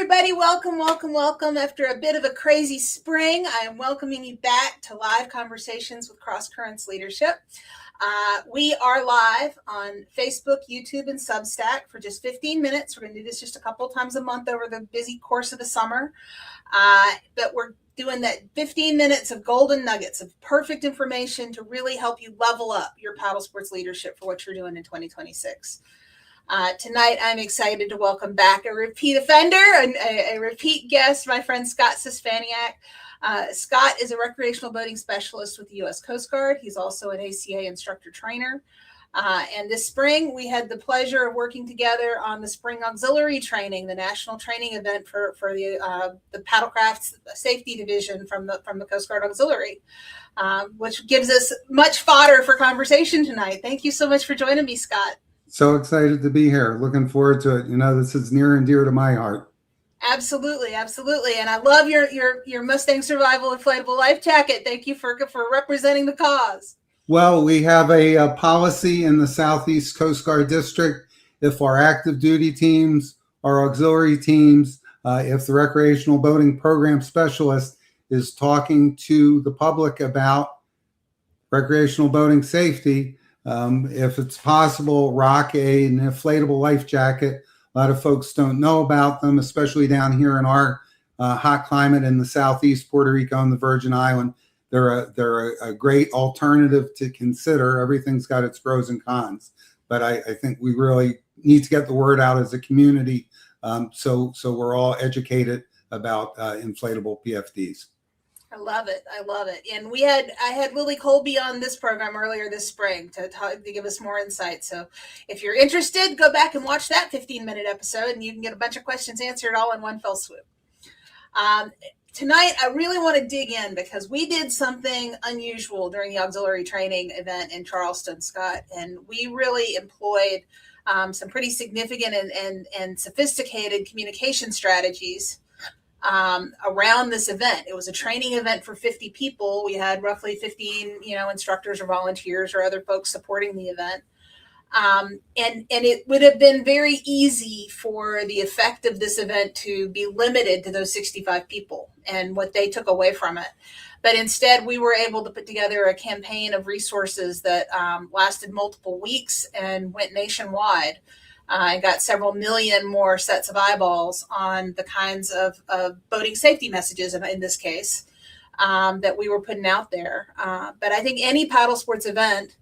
everybody. Welcome, welcome, welcome. After a bit of a crazy spring, I am welcoming you back to live conversations with Cross Currents Leadership. We are live on Facebook, YouTube, and Substack for just 15 minutes. We're going to do this just a couple times a month over the busy course of the summer. But we're doing that 15 minutes of golden nuggets of perfect information to really help you level up your paddle sports leadership for what you're doing in 2026. Tonight, I'm excited to welcome back a repeat offender and a repeat guest, my friend Scott Szczepaniak. Scott is a recreational boating specialist with the U.S. Coast Guard. He's also an ACA instructor trainer. And this spring, we had the pleasure of working together on the spring auxiliary training, the national training event for the paddlecraft safety division from the Coast Guard Auxiliary, which gives us much fodder for conversation tonight. Thank you so much for joining me, Scott. So excited to be here. Looking forward to it. You know, this is near and dear to my heart. Absolutely, absolutely. And I love your Mustang Survival inflatable life jacket. Thank you for representing the cause. Well, we have a policy in the Southeast Coast Guard District. If our active duty teams, our auxiliary teams, if the recreational boating program specialist is talking to the public about recreational boating safety, if it's possible, rock an inflatable life jacket. A lot of folks don't know about them, especially down here in our hot climate in the Southeast, Puerto Rico and the Virgin Island. They're a great alternative to consider. Everything's got its pros and cons, but I think we really need to get the word out as a community, so we're all educated about inflatable PFDs. I love it. I love it. And I had Lily Colby on this program earlier this spring to give us more insight. So if you're interested, go back and watch that 15-minute episode and you can get a bunch of questions answered all in one fell swoop. Tonight, I really want to dig in because we did something unusual during the auxiliary training event in Charleston, Scott, and we really employed some pretty significant and sophisticated communication strategies around this event. It was a training event for 50 people. We had roughly 15, instructors or volunteers or other folks supporting the event. And it would have been very easy for the effect of this event to be limited to those 65 people and what they took away from it. But instead, we were able to put together a campaign of resources that lasted multiple weeks and went nationwide. I got several million more sets of eyeballs on the kinds of boating safety messages, in this case, that we were putting out there. But I think any paddle sports event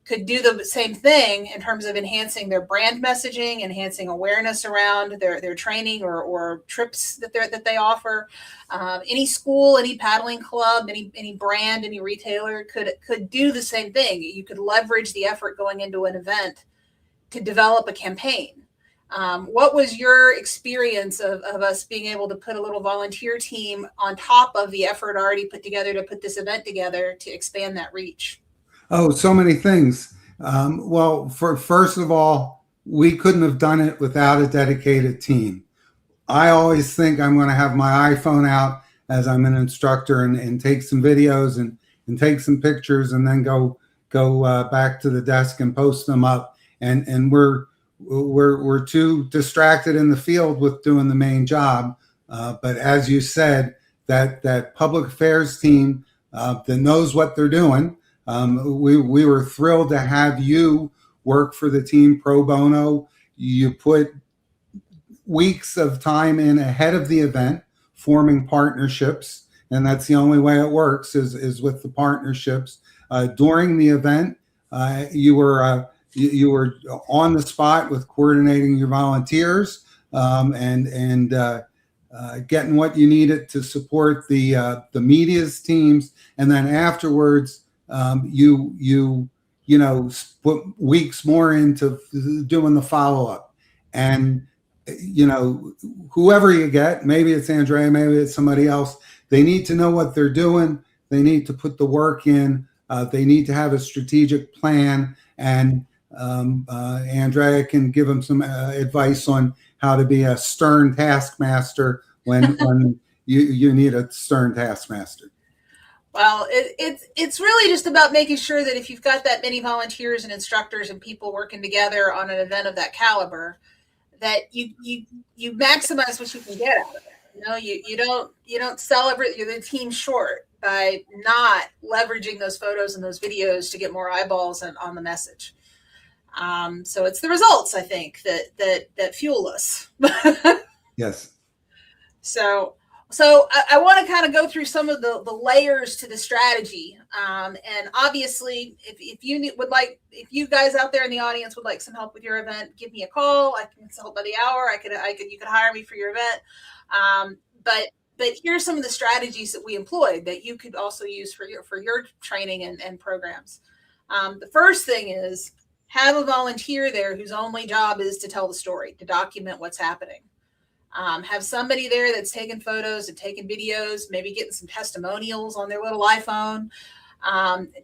could do the same thing in terms of enhancing their brand messaging, enhancing awareness around their training or trips that they offer. Any school, any paddling club, any brand, any retailer could do the same thing. You could leverage the effort going into an event to develop a campaign. What was your experience of us being able to put a little volunteer team on top of the effort already put together to put this event together to expand that reach? Oh, so many things. Well, first of all, we couldn't have done it without a dedicated team. I always think I'm going to have my iPhone out as I'm an instructor and take some videos and take some pictures and then go back to the desk and post them up. And we're too distracted in the field with doing the main job. But as you said, that public affairs team that knows what they're doing. We were thrilled to have you work for the team pro bono. You put weeks of time in ahead of the event, forming partnerships, and that's the only way it works is with the partnerships. During the event, you were on the spot with coordinating your volunteers and getting what you needed to support the media's teams, and then afterwards. You put weeks more into doing the follow-up, and whoever you get, maybe it's Andrea, maybe it's somebody else, they need to know what they're doing. They need to put the work in. They need to have a strategic plan, and Andrea can give them some advice on how to be a stern taskmaster when you need a stern taskmaster. Well, it's really just about making sure that if you've got that many volunteers and instructors and people working together on an event of that caliber, that you maximize what you can get out of it. You don't sell the team short by not leveraging those photos and those videos to get more eyeballs on the message. So it's the results, I think, that fuel us. Yes. So I want to kind of go through some of the layers to the strategy. And obviously, if you guys out there in the audience would like some help with your event, give me a call. I can consult by the hour. You could hire me for your event. But here's some of the strategies that we employed that you could also use for your training and programs. The first thing is have a volunteer there whose only job is to tell the story, to document what's happening. Have somebody there that's taking photos and taking videos, maybe getting some testimonials on their little iPhone.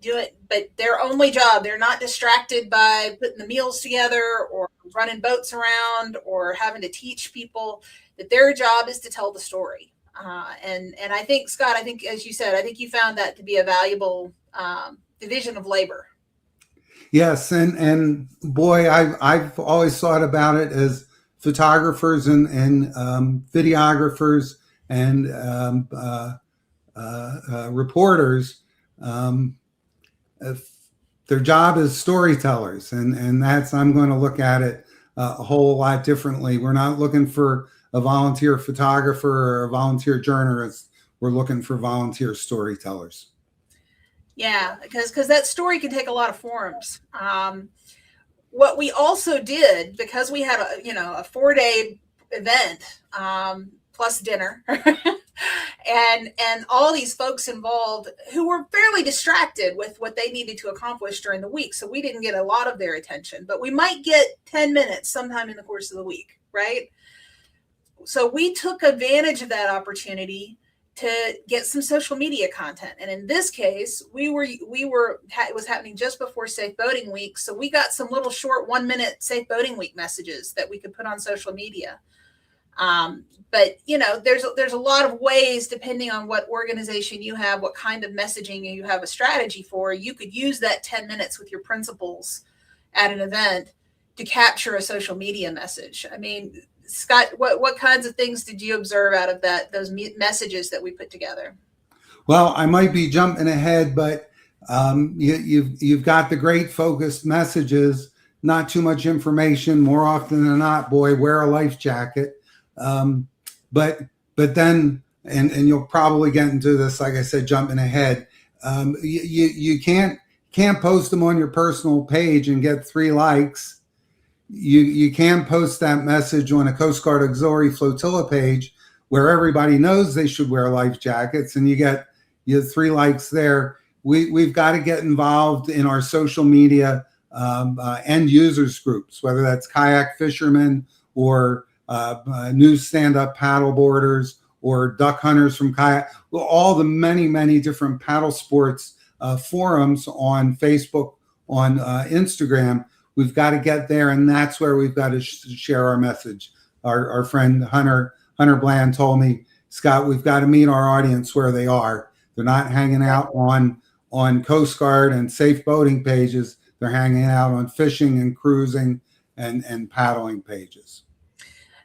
Do it, but their only job, they're not distracted by putting the meals together or running boats around or having to teach people. That their job is to tell the story. And I think, Scott, as you said, I think you found that to be a valuable division of labor. Yes, and boy, I've always thought about it as photographers and videographers and reporters. Their job is storytellers, and that's, I'm going to look at it a whole lot differently. We're not looking for a volunteer photographer or a volunteer journalist. We're looking for volunteer storytellers. Yeah, because that story can take a lot of forms. What we also did, because we had a 4-day event plus dinner, and all these folks involved who were fairly distracted with what they needed to accomplish during the week, so we didn't get a lot of their attention, but we might get 10 minutes sometime in the course of the week, right? So we took advantage of that opportunity to get some social media content. And in this case, it was happening just before Safe Boating Week. So we got some little short 1-minute Safe Boating Week messages that we could put on social media. But there's a lot of ways, depending on what organization you have, what kind of messaging you have a strategy for, you could use that 10 minutes with your principals at an event to capture a social media message. I mean, Scott, what kinds of things did you observe out of those messages that we put together? Well, I might be jumping ahead, but you've got the great focused messages, not too much information. More often than not, boy, wear a life jacket. But then, and you'll probably get into this, like I said, jumping ahead. You can't post them on your personal page and get 3 likes. You can post that message on a Coast Guard Auxiliary Flotilla page where everybody knows they should wear life jackets, and you get 3 likes there. We've got to get involved in our social media end users groups, whether that's kayak fishermen or new stand-up paddle boarders or duck hunters from kayak. Well, all the many different paddle sports forums on Facebook, on Instagram. We've got to get there, and that's where we've got to share our message. Our friend Hunter Bland told me, Scott, we've got to meet our audience where they are. They're not hanging out on Coast Guard and safe boating pages. They're hanging out on fishing and cruising and paddling pages.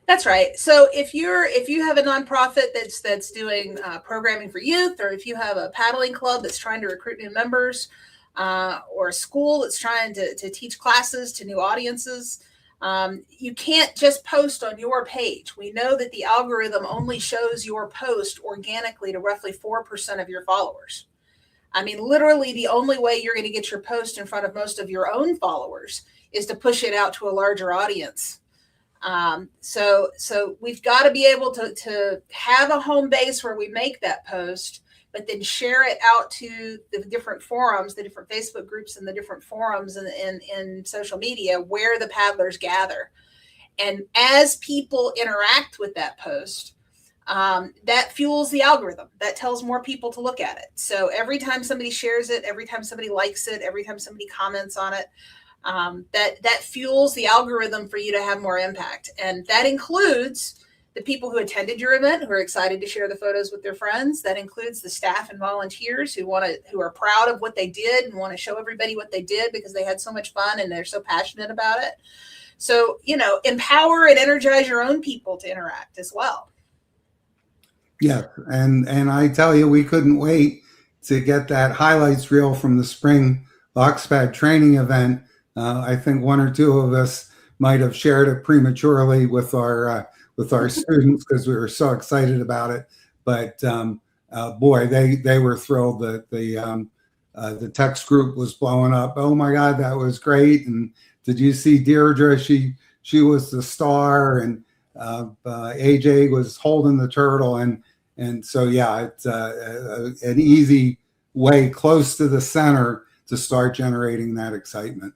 That's right. So if you have a nonprofit that's doing programming for youth, or if you have a paddling club that's trying to recruit new members, or a school that's trying to teach classes to new audiences, you can't just post on your page. We know that the algorithm only shows your post organically to roughly 4% of your followers. I mean, literally the only way you're going to get your post in front of most of your own followers is to push it out to a larger audience. So we've got to be able to have a home base where we make that post, but then share it out to the different forums, the different Facebook groups and the different forums in social media where the paddlers gather. And as people interact with that post, that fuels the algorithm. That tells more people to look at it. So every time somebody shares it, every time somebody likes it, every time somebody comments on it, that fuels the algorithm for you to have more impact. And that includes the people who attended your event, who are excited to share the photos with their friends. That includes the staff and volunteers who are proud of what they did and want to show everybody what they did because they had so much fun and they're so passionate about it. So, empower and energize your own people to interact as well. Yeah, and I tell you, we couldn't wait to get that highlights reel from the spring Oxford training event. I think one or two of us might have shared it prematurely with our students because we were so excited about it. But boy, they were thrilled that the text group was blowing up. Oh my God, that was great! And did you see Deirdre? She was the star, and AJ was holding the turtle, and so yeah, it's an easy way close to the center to start generating that excitement.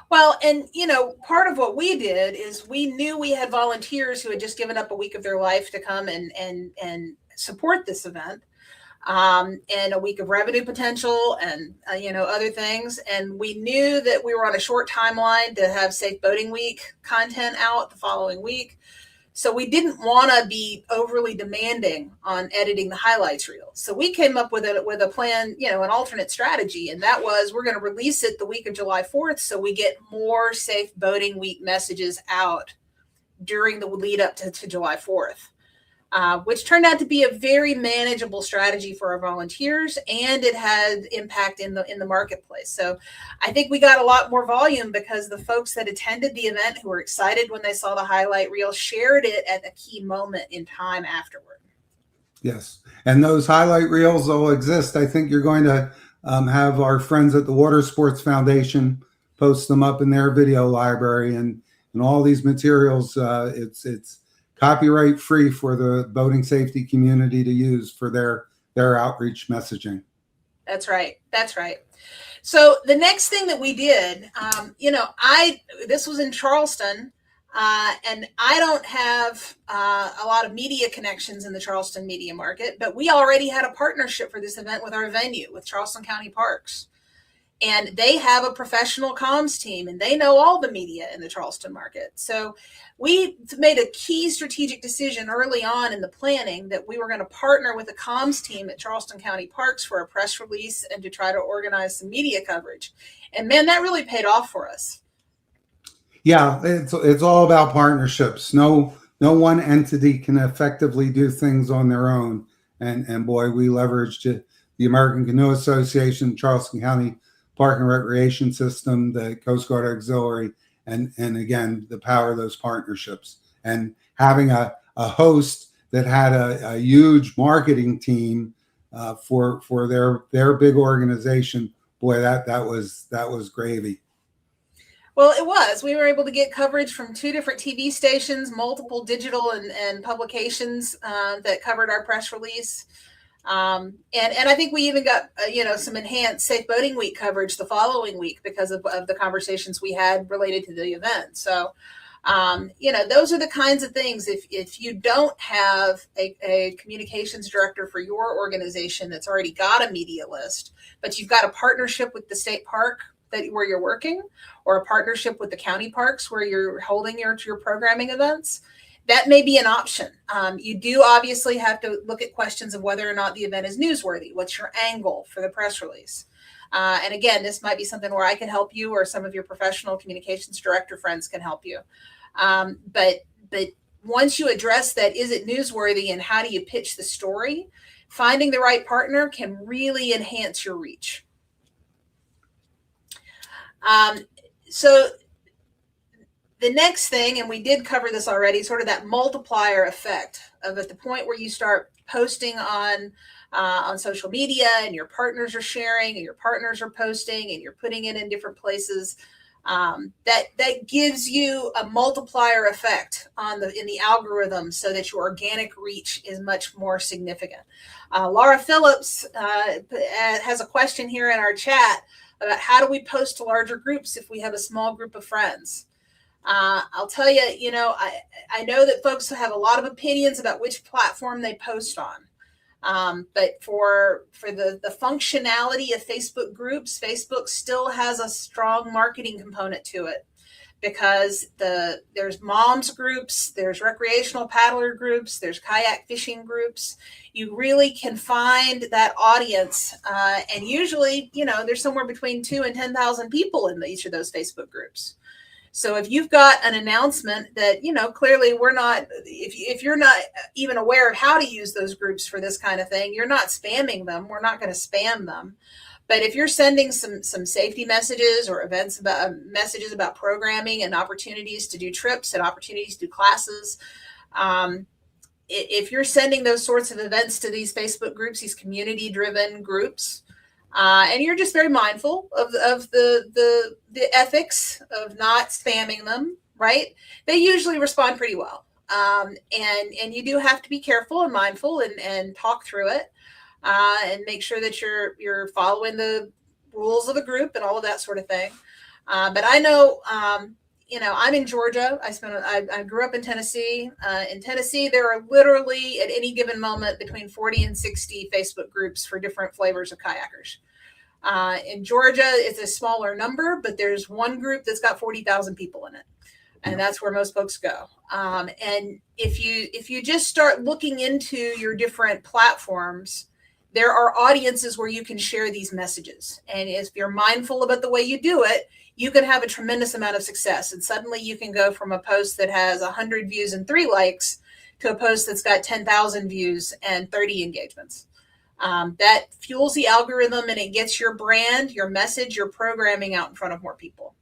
Well, and part of what we did is we knew we had volunteers who had just given up a week of their life to come and support this event, and a week of revenue potential, and other things. And we knew that we were on a short timeline to have Safe Boating Week content out the following week. So we didn't want to be overly demanding on editing the highlights reel. So we came up with a plan, an alternate strategy, and that was we're going to release it the week of July 4th, so we get more Safe Boating Week messages out during the lead up to July 4th. Which turned out to be a very manageable strategy for our volunteers, and it had impact in the marketplace. So I think we got a lot more volume because the folks that attended the event, who were excited when they saw the highlight reel, shared it at a key moment in time afterward. Yes, and those highlight reels will exist. I think you're going to have our friends at the Water Sports Foundation post them up in their video library, and all these materials. It's copyright free for the boating safety community to use for their outreach messaging. That's right. So the next thing that we did, this was in Charleston, and I don't have a lot of media connections in the Charleston media market, but we already had a partnership for this event with our venue, with Charleston County Parks. And they have a professional comms team, and they know all the media in the Charleston market. So we made a key strategic decision early on in the planning that we were going to partner with a comms team at Charleston County Parks for a press release and to try to organize some media coverage. And man, that really paid off for us. Yeah, it's all about partnerships. No one entity can effectively do things on their own. And boy, we leveraged the American Canoe Association, Charleston County Park and Recreation System, the Coast Guard Auxiliary, and again, the power of those partnerships. And having a host that had a huge marketing team for their big organization, boy, that was gravy. Well, it was. We were able to get coverage from 2 different TV stations, multiple digital and publications that covered our press release. And I think we even got, some enhanced Safe Boating Week coverage the following week because of the conversations we had related to the event. So, those are the kinds of things. If you don't have a communications director for your organization that's already got a media list, but you've got a partnership with the state park where you're working, or a partnership with the county parks where you're holding your programming events, that may be an option. You do obviously have to look at questions of whether or not the event is newsworthy. What's your angle for the press release? And again, this might be something where I can help you, or some of your professional communications director friends can help you. But once you address that, is it newsworthy, and how do you pitch the story? Finding the right partner can really enhance your reach. So the next thing, and we did cover this already, sort of that multiplier effect of at the point where you start posting on social media, and your partners are sharing, and your partners are posting, and you're putting it in different places. That gives you a multiplier effect in the algorithm, so that your organic reach is much more significant. Laura Phillips has a question here in our chat about how do we post to larger groups if we have a small group of friends. I'll tell you, I know that folks have a lot of opinions about which platform they post on. But for the functionality of Facebook groups, Facebook still has a strong marketing component to it, because there's moms groups, there's recreational paddler groups, there's kayak fishing groups. You really can find that audience. And usually, there's somewhere between 2,000 and 10,000 people in each of those Facebook groups. So if you've got an announcement that, clearly we're not, if you're not even aware of how to use those groups for this kind of thing, you're not spamming them. We're not going to spam them. But if you're sending some safety messages or events about messages about programming and opportunities to do trips and opportunities to do classes, if you're sending those sorts of events to these Facebook groups, these community-driven groups, and you're just very mindful of the ethics of not spamming them, right? They usually respond pretty well. And you do have to be careful and mindful and talk through it, and make sure that you're following the rules of the group and all of that sort of thing. But I know, I'm in Georgia. I grew up in Tennessee. In Tennessee, there are literally at any given moment between 40 and 60 Facebook groups for different flavors of kayakers. In Georgia, it's a smaller number, but there's one group that's got 40,000 people in it. And that's where most folks go. And if you just start looking into your different platforms, there are audiences where you can share these messages. And if you're mindful about the way you do it, you can have a tremendous amount of success. And suddenly you can go from a post that has 100 views and 3 likes to a post that's got 10,000 views and 30 engagements. That fuels the algorithm, and it gets your brand, your message, your programming out in front of more people.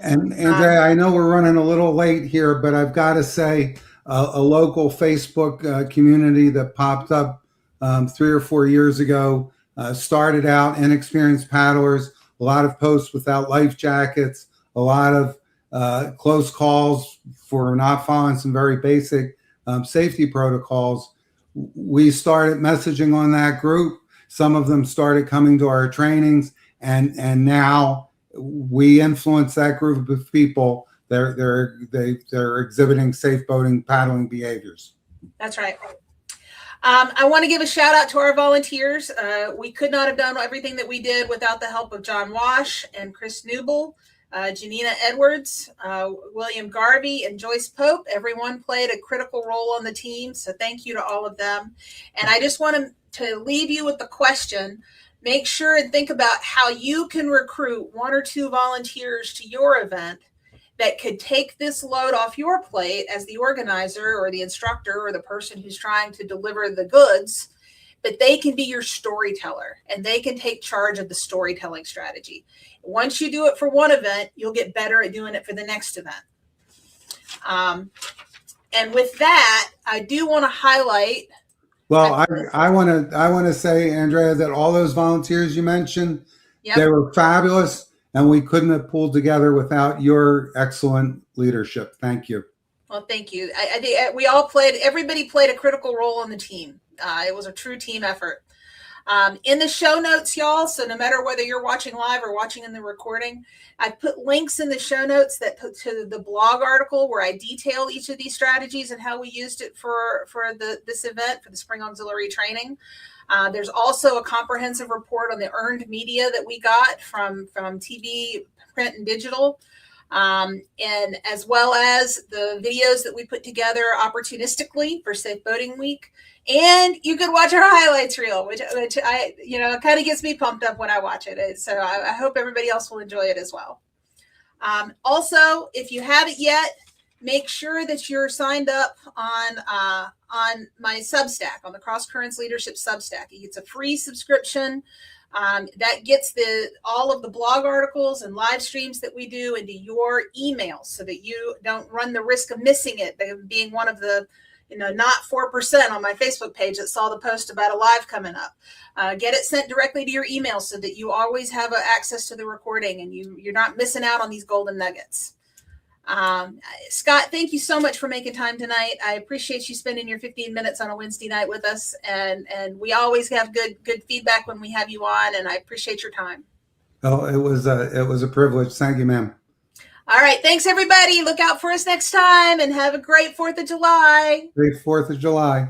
And Andrea, I know we're running a little late here, but I've got to say a local Facebook community that popped up 3 or 4 years ago, started out inexperienced paddlers, a lot of posts without life jackets, a lot of close calls for not following some very basic safety protocols. We started messaging on that group. Some of them started coming to our trainings, and now we influence that group of people. They're exhibiting safe boating, paddling behaviors. That's right. I want to give a shout out to our volunteers. We could not have done everything that we did without the help of John Wash and Chris Newble, Janina Edwards, William Garvey, and Joyce Pope. Everyone played a critical role on the team, so thank you to all of them. And I just want to leave you with the question. Make sure and think about how you can recruit 1 or 2 volunteers to your event that could take this load off your plate as the organizer or the instructor or the person who's trying to deliver the goods, but they can be your storyteller and they can take charge of the storytelling strategy. Once you do it for one event, you'll get better at doing it for the next event. And with that, I do want to highlight. Well, I want to say, Andrea, that all those volunteers you mentioned, yep, they were fabulous. And we couldn't have pulled together without your excellent leadership. Thank you. Well, thank you. I think everybody played a critical role on the team. It was a true team effort. In the show notes, y'all, so no matter whether you're watching live or watching in the recording, I put links in the show notes that put to the blog article where I detail each of these strategies and how we used it for this event, for the Spring Auxiliary Training. There's also a comprehensive report on the earned media that we got from TV, print, and digital, and as well as the videos that we put together opportunistically for Safe Boating Week. And you could watch our highlights reel, which I, kind of gets me pumped up when I watch it. So I hope everybody else will enjoy it as well. Also, if you haven't yet, make sure that you're signed up on my Substack, on the Cross Currents Leadership Substack. It's a free subscription that gets all of the blog articles and live streams that we do into your email so that you don't run the risk of missing it, being one of the not 4% on my Facebook page that saw the post about a live coming up. Get it sent directly to your email so that you always have access to the recording and you're not missing out on these golden nuggets. Scott, thank you so much for making time tonight. I appreciate you spending your 15 minutes on a Wednesday night with us, and we always have good feedback when we have you on, and I appreciate your time. Oh, it was a privilege. Thank you, ma'am. All right, thanks everybody. Look out for us next time, and have a great 4th of July. Great 4th of July.